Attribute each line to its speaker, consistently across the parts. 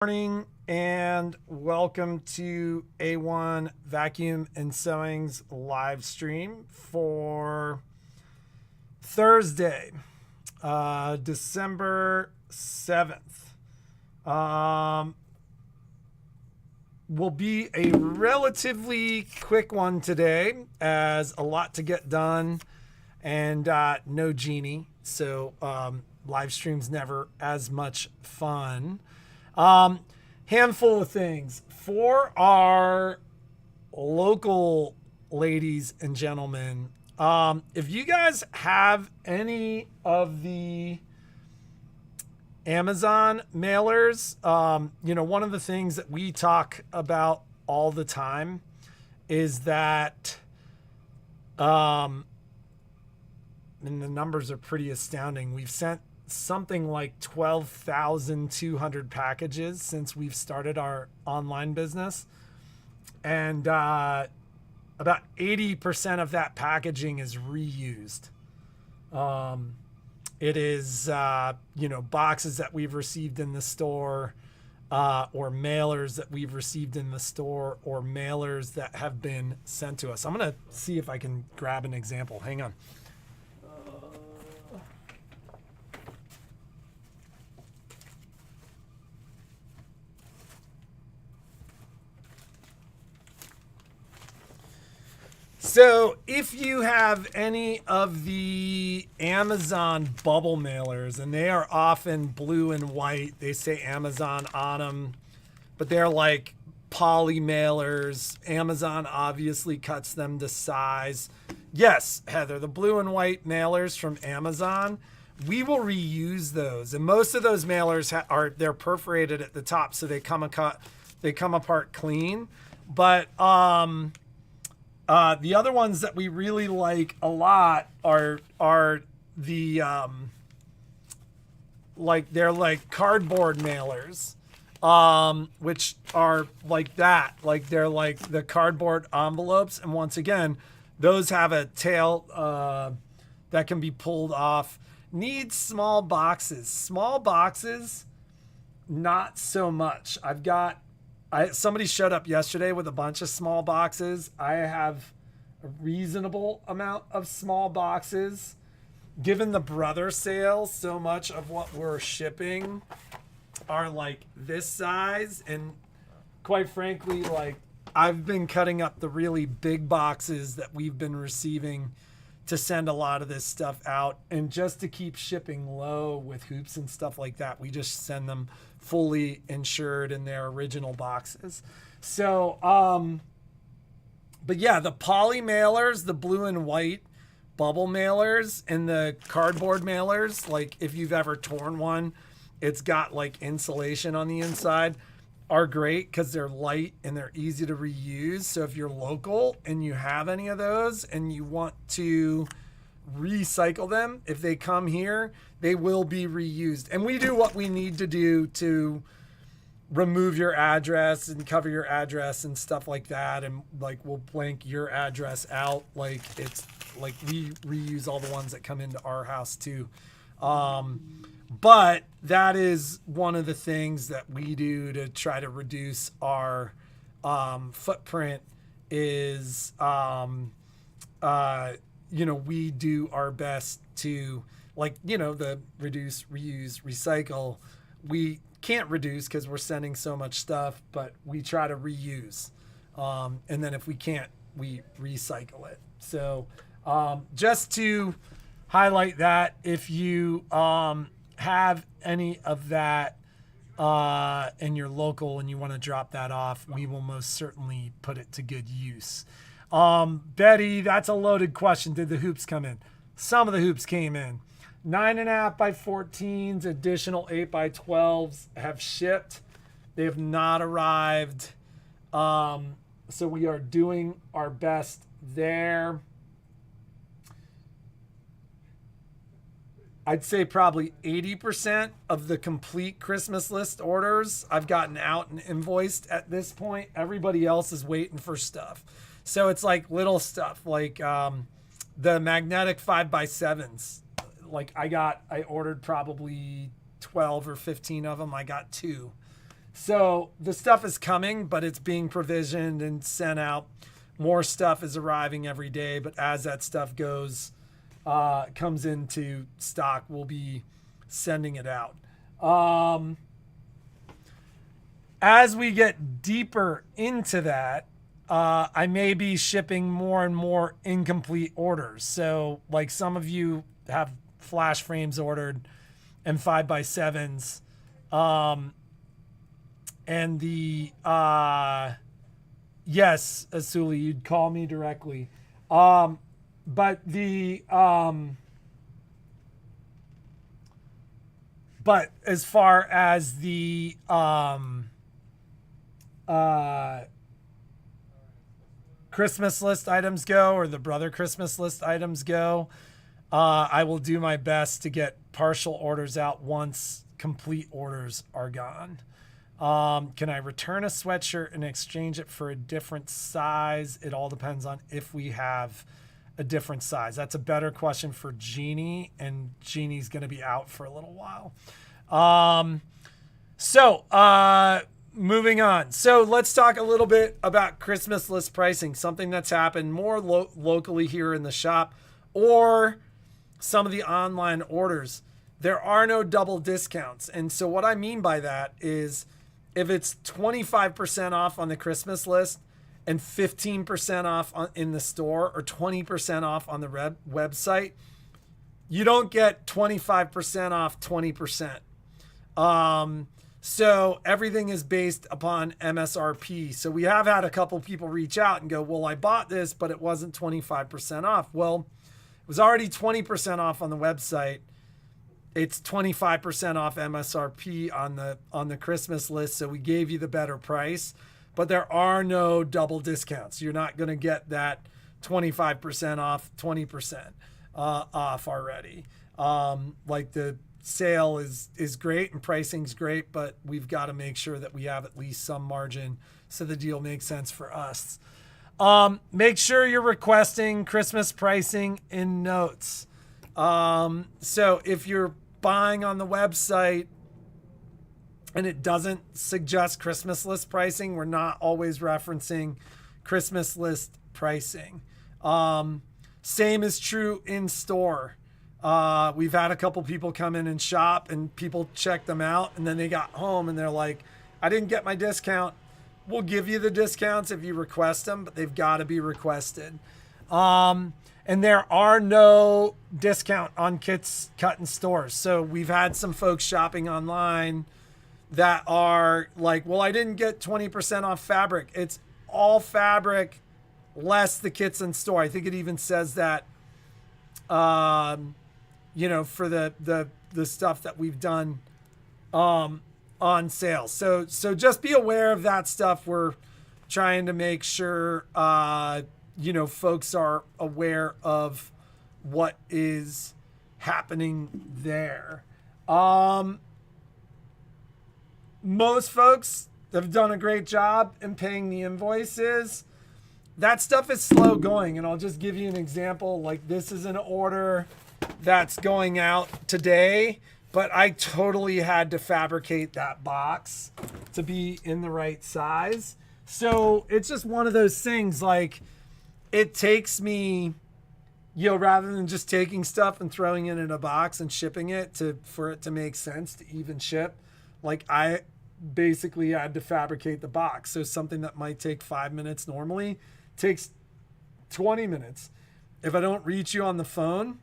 Speaker 1: Morning and welcome to A1 Vacuum and Sewing's live stream for Thursday, December 7th. Will be a relatively quick one today as a lot to get done and no Genie. So live stream's never as much fun. Handful of things for our local ladies and gentlemen. If you guys have any of the Amazon mailers, one of the things that we talk about all the time is that, and the numbers are pretty astounding. We've sent something like 12,200 packages since we've started our online business. And about 80% of that packaging is reused. It is, boxes that we've received in the store, or mailers that we've received in the store, or mailers that have been sent to us. I'm going to see if I can grab an example. Hang on. So if you have any of the Amazon bubble mailers, and they are often blue and white, they say Amazon on them, but they're like poly mailers. Amazon obviously cuts them to size. Yes, Heather, the blue and white mailers from Amazon, we will reuse those. And most of those mailers they're perforated at the top, so they come apart clean. But the other ones that we really like a lot are the they're like cardboard mailers, which are like that. Like they're like the cardboard envelopes, and once again, those have a tail that can be pulled off. Need small boxes. Small boxes, not so much. Somebody showed up yesterday with a bunch of small boxes. I have a reasonable amount of small boxes. Given the brother sale, so much of what we're shipping are like this size. And quite frankly, like I've been cutting up the really big boxes that we've been receiving to send a lot of this stuff out. And just to keep shipping low with hoops and stuff like that, we just send them fully insured in their original boxes. So, but yeah, the poly mailers, the blue and white bubble mailers, and the cardboard mailers, like if you've ever torn one, it's got like insulation on the inside, are great because they're light and they're easy to reuse. So if you're local and you have any of those and you want to recycle them, if they come here, they will be reused. And we do what we need to do to remove your address and cover your address and stuff like that. And like we'll blank your address out. Like it's like we reuse all the ones that come into our house too. But that is one of the things that we do to try to reduce our footprint is, we do our best to the reduce, reuse, recycle. We can't reduce because we're sending so much stuff, but we try to reuse. And then if we can't, we recycle it. So just to highlight that, if you have any of that and you're local and you want to drop that off, we will most certainly put it to good use. Betty, that's a loaded question. Did the hoops come in? Some of the hoops came in. 9.5 by 14s, additional 8 by 12s have shipped. They have not arrived. So we are doing our best there. I'd say probably 80% of the complete Christmas list orders I've gotten out and invoiced at this point. Everybody else is waiting for stuff. So it's like little stuff like the magnetic 5x7s. Like I ordered probably 12 or 15 of them. I got 2. So the stuff is coming, but it's being provisioned and sent out. More stuff is arriving every day, but as that stuff comes into stock, we'll be sending it out. As we get deeper into that, I may be shipping more and more incomplete orders. So, like some of you have flash frames ordered and 5x7s. And yes, Asuli, you'd call me directly. But as far as the Christmas list items go, or the Brother Christmas list items go, I will do my best to get partial orders out once complete orders are gone. Can I return a sweatshirt and exchange it for a different size? It all depends on if we have a different size. That's a better question for Jeannie, and Jeannie's going to be out for a little while. Moving on. So let's talk a little bit about Christmas list pricing, something that's happened more locally here in the shop or some of the online orders. There are no double discounts. And so what I mean by that is if it's 25% off on the Christmas list and 15% off in the store or 20% off on the website, you don't get 25% off 20%. So everything is based upon MSRP. So we have had a couple people reach out and go, well, I bought this, but it wasn't 25% off. Well, it was already 20% off on the website. It's 25% off MSRP on the Christmas list. So we gave you the better price, but there are no double discounts. You're not going to get that 25% off, 20% off already. Like the sale is great and pricing's great, but we've got to make sure that we have at least some margin so the deal makes sense for us. Make sure you're requesting Christmas pricing in notes. So if you're buying on the website and it doesn't suggest Christmas list pricing, we're not always referencing Christmas list pricing. Same is true in store. We've had a couple people come in and shop and people check them out and then they got home and they're like, I didn't get my discount. We'll give you the discounts if you request them, but they've got to be requested. And there are no discount on kits cut in stores. So we've had some folks shopping online that are like, well, I didn't get 20% off fabric. It's all fabric less the kits in store. I think it even says that, for the stuff that we've done on sale. So just be aware of that stuff. We're trying to make sure, folks are aware of what is happening there. Most folks have done a great job in paying the invoices. That stuff is slow going. And I'll just give you an example. Like this is an order that's going out today, but I totally had to fabricate that box to be in the right size. So it's just one of those things, like it takes me, rather than just taking stuff and throwing it in a box and shipping it for it to make sense to even ship, like I basically had to fabricate the box. So something that might take 5 minutes normally takes 20 minutes. If I don't reach you on the phone,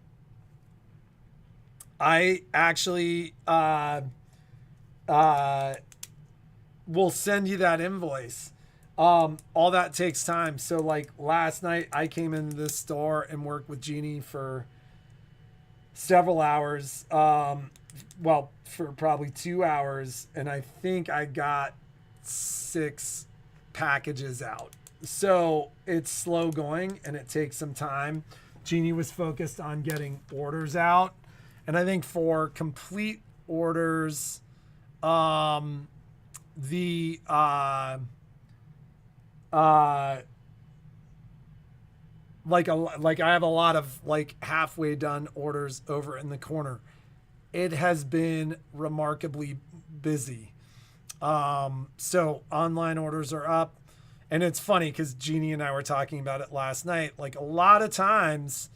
Speaker 1: I actually will send you that invoice. All that takes time. So like last night I came into the store and worked with Jeannie for several hours. For probably 2 hours. And I think I got 6 packages out. So it's slow going and it takes some time. Jeannie was focused on getting orders out. And I think for complete orders, I have a lot of like halfway done orders over in the corner. It has been remarkably busy. So online orders are up. And it's funny because Jeannie and I were talking about it last night. Like a lot of times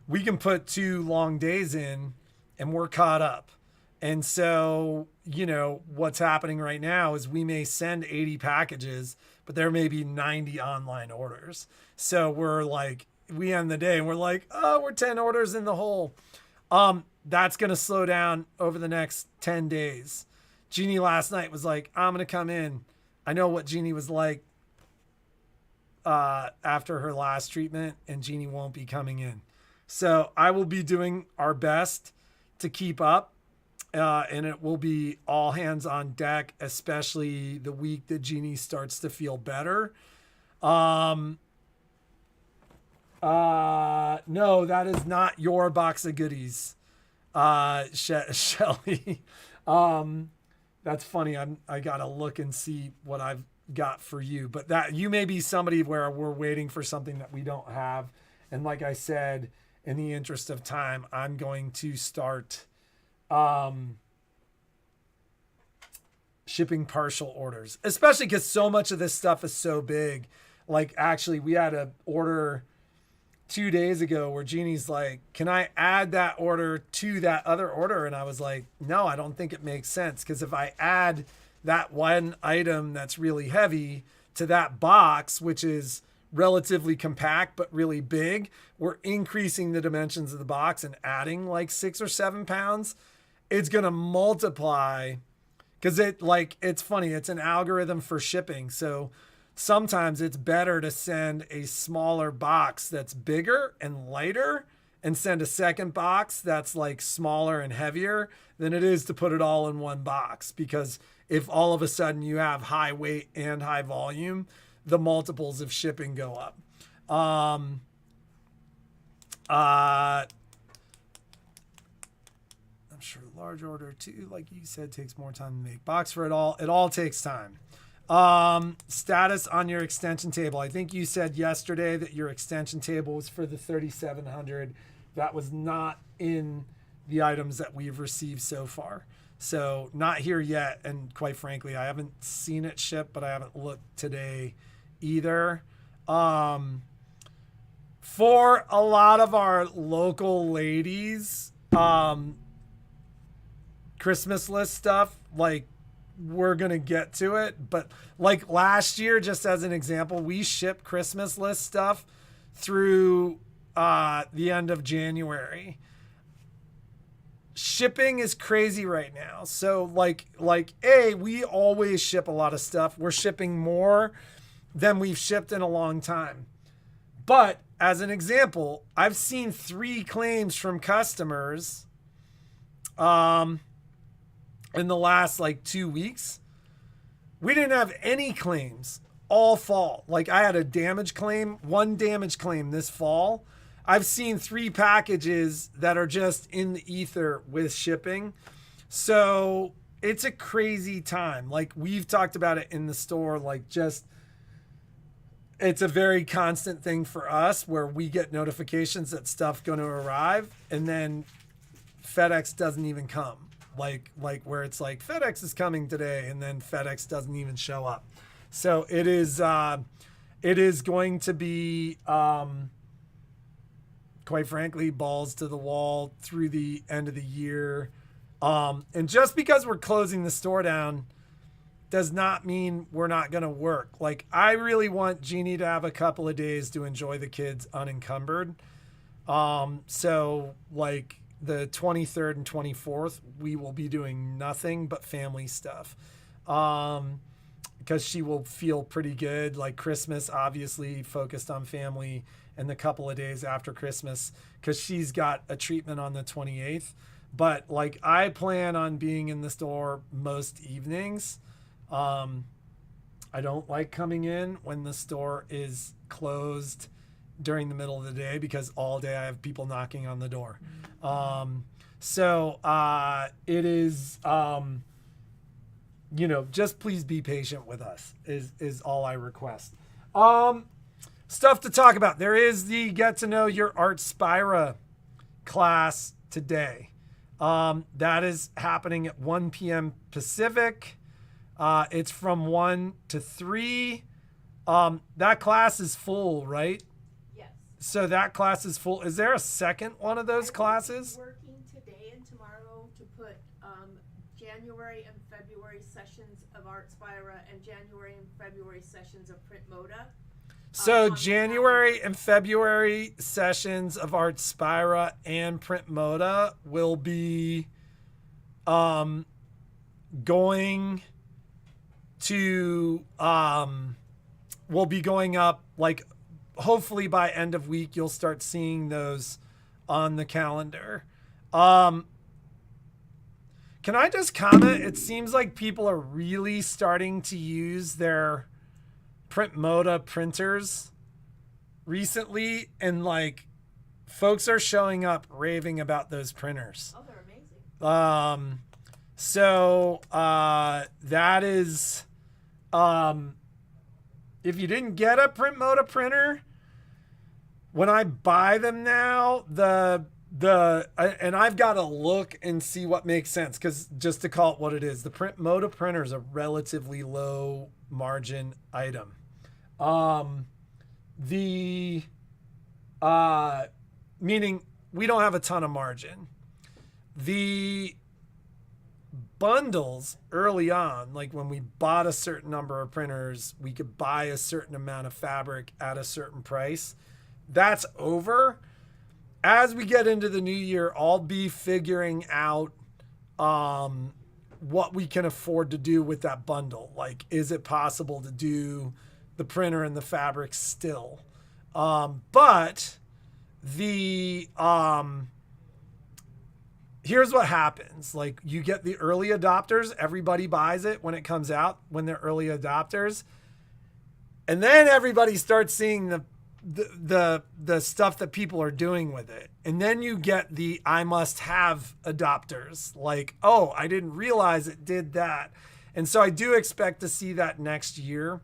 Speaker 1: we can put 2 long days in and we're caught up. And so, what's happening right now is we may send 80 packages, but there may be 90 online orders. So we're like, we end the day and we're like, oh, we're 10 orders in the hole. That's going to slow down over the next 10 days. Jeannie last night was like, I'm going to come in. I know what Jeannie was like after her last treatment, and Jeannie won't be coming in. So I will be doing our best to keep up, and it will be all hands on deck, especially the week that Jeannie starts to feel better. No, that is not your box of goodies, Shelly. That's funny. I gotta look and see what I've got for you, but that you may be somebody where we're waiting for something that we don't have. And like I said, in the interest of time, I'm going to start shipping partial orders, especially because so much of this stuff is so big. Like actually we had a order 2 days ago where Jeannie's like, can I add that order to that other order? And I was like, no, I don't think it makes sense. Because if I add that one item that's really heavy to that box, which is relatively compact but really big, we're increasing the dimensions of the box and adding like 6 or 7 pounds. It's going to multiply because it's funny. It's an algorithm for shipping. So sometimes it's better to send a smaller box that's bigger and lighter and send a second box that's like smaller and heavier than it is to put it all in one box. Because if all of a sudden you have high weight and high volume, the multiples of shipping go up. I'm sure large order too, like you said, takes more time to make. Box for it all takes time. Status on your extension table. I think you said yesterday that your extension table was for the 3700. That was not in the items that we've received so far. So not here yet. And quite frankly, I haven't seen it ship, but I haven't looked today either. For a lot of our local ladies, Christmas list stuff, like we're going to get to it. But like last year, just as an example, we shipped Christmas list stuff through the end of January. Shipping is crazy right now. So we always ship a lot of stuff. We're shipping more than we've shipped in a long time. But as an example, I've seen 3 claims from customers in the last 2 weeks. We didn't have any claims all fall. Like I had a damage claim, 1 damage claim this fall. I've seen 3 packages that are just in the ether with shipping. So it's a crazy time. Like we've talked about it in the store, it's a very constant thing for us where we get notifications that stuff's going to arrive and then FedEx doesn't even come. Like where it's like FedEx is coming today and then FedEx doesn't even show up. So it is going to be, quite frankly, balls to the wall through the end of the year. And just because we're closing the store down does not mean we're not going to work. Like I really want Jeannie to have a couple of days to enjoy the kids unencumbered. So like the 23rd and 24th, we will be doing nothing but family stuff. Because she will feel pretty good. Like Christmas, obviously focused on family, and the couple of days after Christmas, because she's got a treatment on the 28th. But like I plan on being in the store most evenings. I don't like coming in when the store is closed during the middle of the day because all day I have people knocking on the door. So it is, just please be patient with us is all I request. Stuff to talk about. There is the Get to Know Your Art Spira class today. That is happening at 1 p.m. Pacific. It's from 1 to 3. That class is full, right?
Speaker 2: Yes.
Speaker 1: So that class is full. Is there a second one of those classes?
Speaker 2: Working today and tomorrow to put January and February sessions of Art Spira and January and February sessions of Print Moda.
Speaker 1: So January and February sessions of Art Spira and Print Moda will be going to will be going up, like, hopefully by end of week you'll start seeing those on the calendar. Can I just comment? It seems like people are really starting to use their Print Moda printers recently, and like folks are showing up raving about those printers.
Speaker 2: Oh, they're amazing.
Speaker 1: So that is, if you didn't get a Print Moda printer, when I buy them now, and I've got to look and see what makes sense, because just to call it what it is, the Print Moda printer is a relatively low margin item. Meaning we don't have a ton of margin. The bundles early on, like when we bought a certain number of printers, we could buy a certain amount of fabric at a certain price. That's over. As we get into the new year, I'll be figuring out what we can afford to do with that bundle. Like, is it possible to do the printer and the fabric still? But the here's what happens. Like, you get the early adopters. Everybody buys it when it comes out, when they're early adopters. And then everybody starts seeing the stuff that people are doing with it. And then you get the I must have adopters. Like, oh, I didn't realize it did that. And so I do expect to see that next year.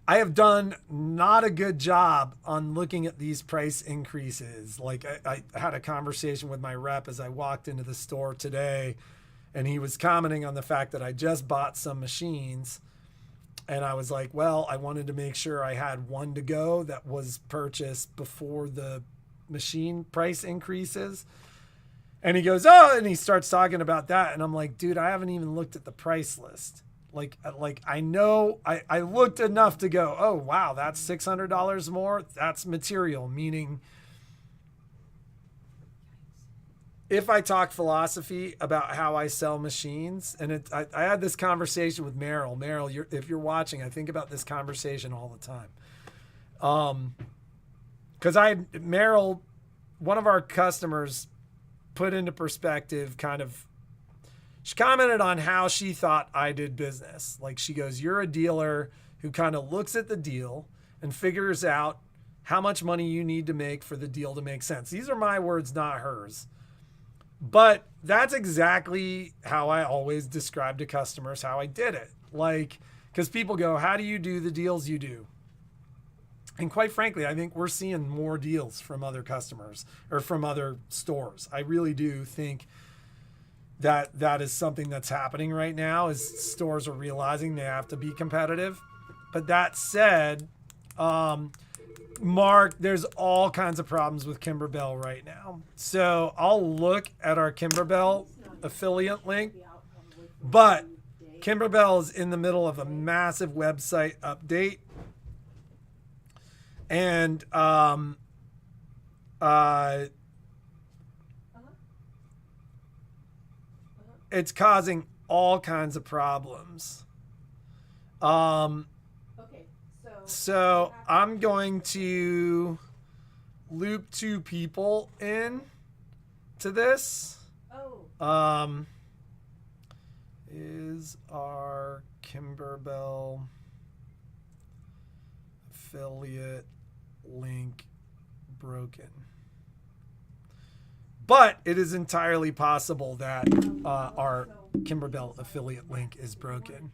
Speaker 1: I have done not a good job on looking at these price increases. Like, I had a conversation with my rep as I walked into the store today, and he was commenting on the fact that I just bought some machines. And I was like, well, I wanted to make sure I had one to go that was purchased before the machine price increases. And he goes, oh, and he starts talking about that. And I'm like, dude, I haven't even looked at the price list. Like I know I looked enough to go, oh, wow, that's $600 more. That's material, meaning if I talk philosophy about how I sell machines, and I had this conversation with Meryl. Meryl, if you're watching, I think about this conversation all the time. Because Meryl, one of our customers, put into perspective kind of, she commented on how she thought I did business. Like, she goes, you're a dealer who kind of looks at the deal and figures out how much money you need to make for the deal to make sense. These are my words, not hers. But that's exactly how I always describe to customers how I did it. Like, because people go, how do you do the deals you do? And quite frankly, I think we're seeing more deals from other customers or from other stores. I really do think that is something that's happening right now, is stores are realizing they have to be competitive. But that said, Mark, there's all kinds of problems with Kimberbell right now. So I'll look at our Kimberbell affiliate link, but Kimberbell is in the middle of a massive website update. And it's causing all kinds of problems. So I'm going to loop 2 people in to this. Is our Kimberbell affiliate link broken? But it is entirely possible that our Kimberbell affiliate link is broken.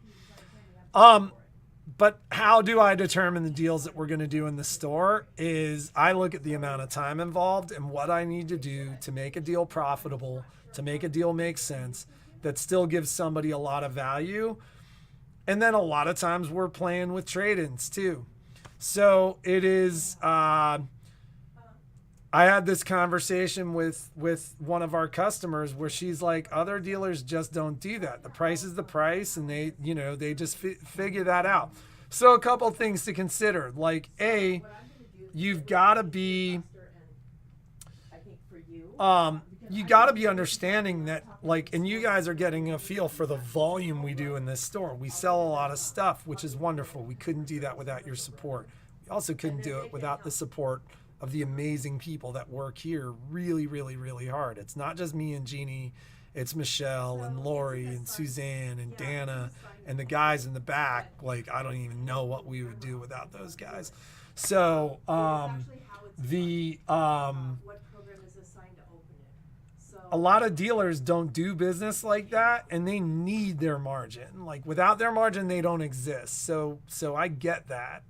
Speaker 1: But how do I determine the deals that we're going to do in the store? Is I look at the amount of time involved and what I need to do to make a deal profitable, to make a deal make sense, that still gives somebody a lot of value. And then a lot of times we're playing with trade-ins too. So it is, I had this conversation with one of our customers where she's like, other dealers just don't do that. The price is the price, and they just figure that out. So a couple things to consider, like you've got to be, you got to be understanding that, like, and you guys are getting a feel for the volume we do in this store. We sell a lot of stuff, which is wonderful. We couldn't do that without your support. We also couldn't do it without the support of the amazing people that work here really, really, really hard. It's not just me and Jeannie. It's Michelle and Lori and Suzanne and Dana and the guys in the back. Like, I don't even know what we would do without those guys. So,
Speaker 2: What program is assigned to open it. So
Speaker 1: a lot of dealers don't do business like that, and they need their margin. Like, without their margin, they don't exist. So I get that.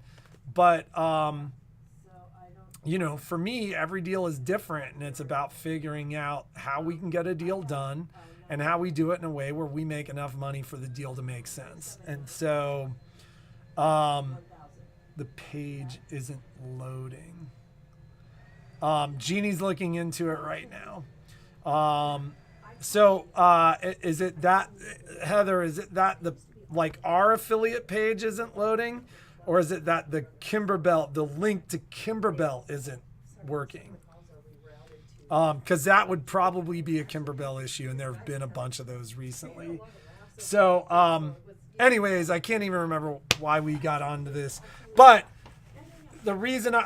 Speaker 1: But, for me, every deal is different, and it's about figuring out how we can get a deal done and how we do it in a way where we make enough money for the deal to make sense. And so, the page isn't loading. Jeannie's looking into it right now. Is it that, Heather, is it that our affiliate page isn't loading? Or is it that the Kimberbell, the link to Kimberbell isn't working? Because that would probably be a Kimberbell issue, and there have been a bunch of those recently. So, anyways, I can't even remember why we got onto this. But the reason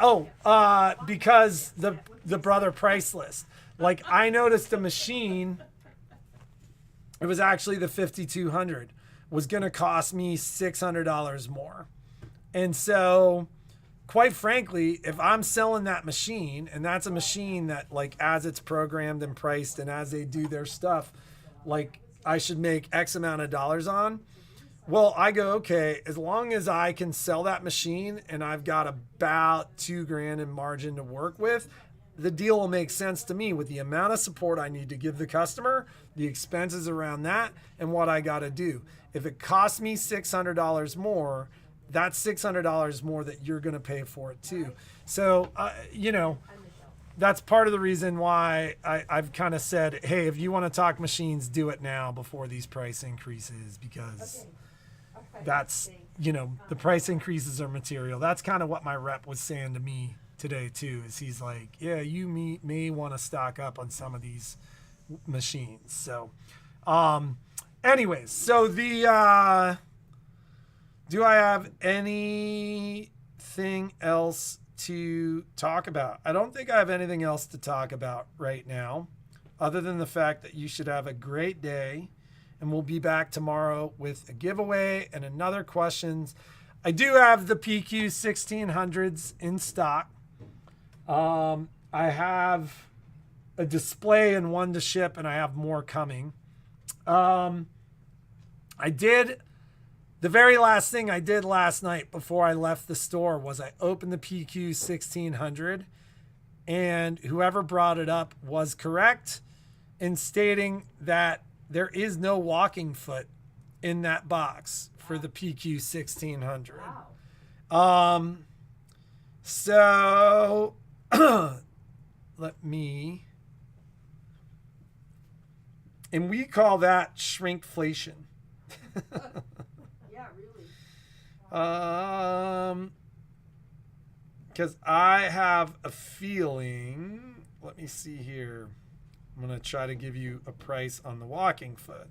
Speaker 1: because the brother price list. Like, I noticed a machine, it was actually the 5200, was going to cost me $600 more. And so, quite frankly, if I'm selling that machine, and that's a machine that, like, as it's programmed and priced and as they do their stuff, like, I should make X amount of dollars on. Well, I go, okay, as long as I can sell that machine and I've got about $2,000 in margin to work with, the deal will make sense to me with the amount of support I need to give the customer, the expenses around that, and what I got to do. If it costs me $600 more, that's $600 more that you're going to pay for it too. So, that's part of the reason why I've kind of said, hey, if you want to talk machines, do it now before these price increases, because that's, the price increases are material. That's kind of what my rep was saying to me today too, is he's like, yeah, you may want to stock up on some of these machines. So, anyways, so do I have anything else to talk about? I don't think I have anything else to talk about right now, other than the fact that you should have a great day, and we'll be back tomorrow with a giveaway and another questions. I do have the PQ 1600s in stock. I have a display and one to ship, and I have more coming. The very last thing I did last night before I left the store was I opened the PQ 1600, and whoever brought it up was correct in stating that there is no walking foot in that box for the PQ 1600. So let me, and we call that shrinkflation.
Speaker 2: yeah, really.
Speaker 1: Because I have a feeling, let me see here. I'm going to try to give you a price on the walking foot.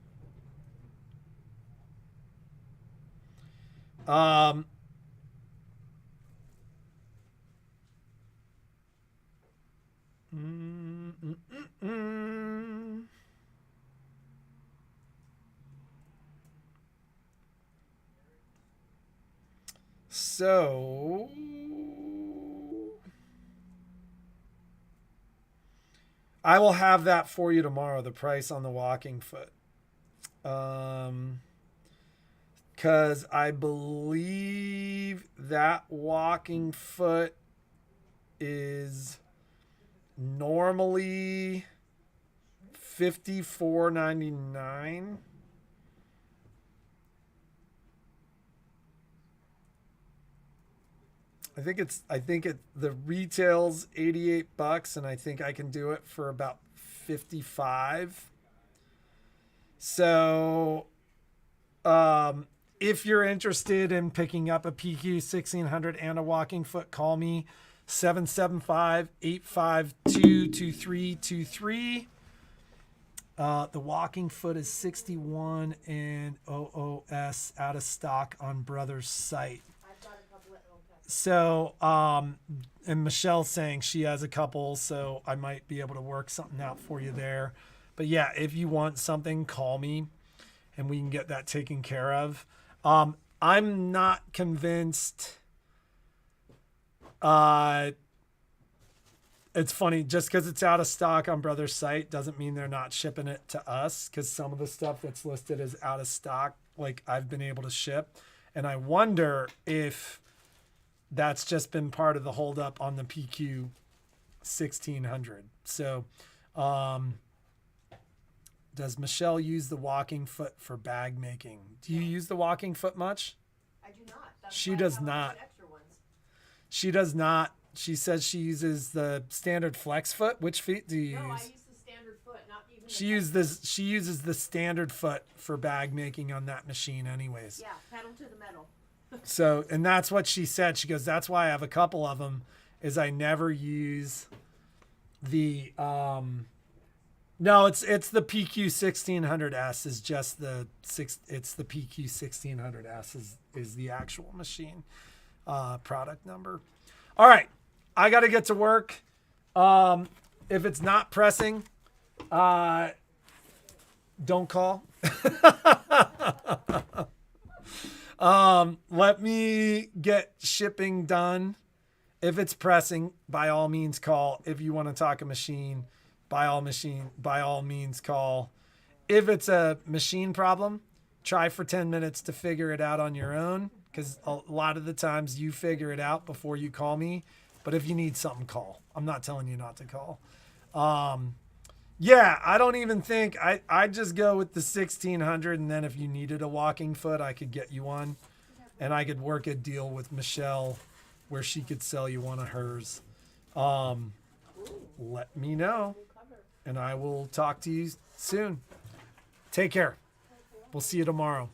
Speaker 1: So I will have that for you tomorrow, the price on the walking foot. Because I believe that walking foot is normally $54.99. The retail's $88 and I think I can do it for about 55. So if you're interested in picking up a PQ 1600 and a walking foot, call me 775-852-2323. The walking foot is 61 and OOS out of stock on Brothers site. So, and Michelle's saying she has a couple, so I might be able to work something out for you there. But yeah, if you want something, call me and we can get that taken care of. I'm not convinced. It's funny, just because it's out of stock on Brothers site doesn't mean they're not shipping it to us, because some of the stuff that's listed as out of stock, like I've been able to ship. And I wonder if that's just been part of the holdup on the PQ 1600. So, does Michelle use the walking foot for bag making? Do you use the walking foot much?
Speaker 2: I do not.
Speaker 1: She does not. She does not. She says she uses the standard flex foot. Which feet do you use?
Speaker 2: No, I use the standard foot, not even.
Speaker 1: She uses the standard foot for bag making on that machine, anyways.
Speaker 2: Yeah, pedal to the metal.
Speaker 1: So, and that's what she said. She goes, "That's why I have a couple of them. Is I never use the No, it's the PQ 1600S is just the six. It's the PQ 1600S is the actual machine product number. All right, I got to get to work. If it's not pressing, don't call. Let me get shipping done. If it's pressing, by all means call. If you want to talk a machine, by all means call. If it's a machine problem, try for 10 minutes to figure it out on your own, because a lot of the times you figure it out before you call me. But if you need something, call. I'm not telling you not to call. Yeah, I don't even think I'd just go with the 1600, and then if you needed a walking foot, I could get you one, and I could work a deal with Michelle where she could sell you one of hers. Let me know, and I will talk to you soon. Take care. We'll see you tomorrow.